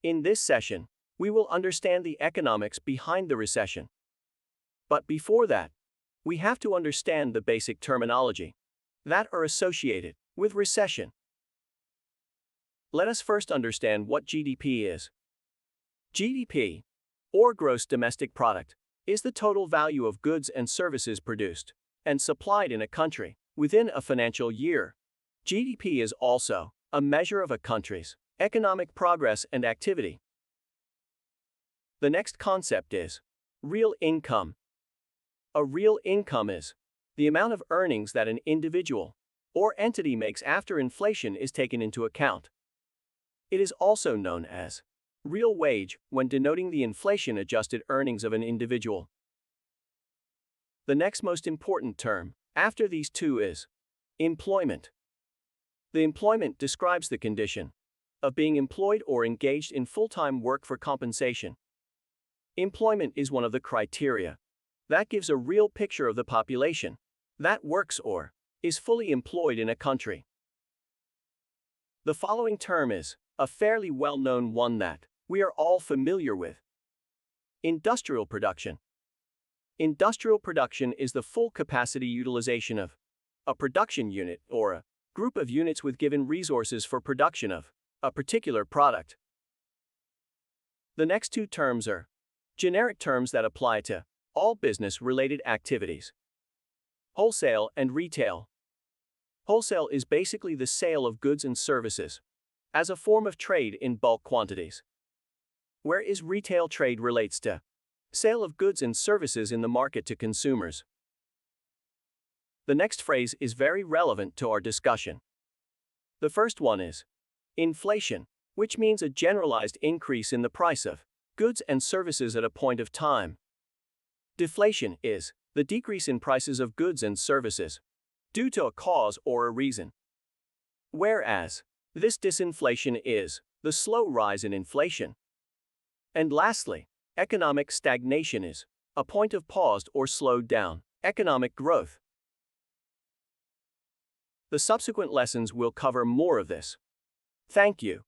In this session, we will understand the economics behind the recession. But before that, we have to understand the basic terminology that are associated with recession. Let us first understand what GDP is. GDP, or Gross Domestic Product, is the total value of goods and services produced and supplied in a country within a financial year. GDP is also a measure of a country's economic progress and activity. The next concept is real income. A real income is the amount of earnings that an individual or entity makes after inflation is taken into account. It is also known as real wage when denoting the inflation-adjusted earnings of an individual. The next most important term after these two is employment. The employment describes the condition of being employed or engaged in full-time work for compensation. Employment is one of the criteria that gives a real picture of the population that works or is fully employed in a country. The following term is a fairly well-known one that we are all familiar with: industrial production. Industrial production is the full capacity utilization of a production unit or a group of units with given resources for production of a particular product. The next two terms are generic terms that apply to all business-related activities: wholesale and retail. Wholesale is basically the sale of goods and services as a form of trade in bulk quantities, whereas retail trade relates to sale of goods and services in the market to consumers. The next phrase is very relevant to our discussion. The first one is inflation, which means a generalized increase in the price of goods and services at a point of time. Deflation is the decrease in prices of goods and services due to a cause or a reason, whereas this disinflation is the slow rise in inflation. And lastly, economic stagnation is a point of paused or slowed down economic growth. The subsequent lessons will cover more of this. Thank you.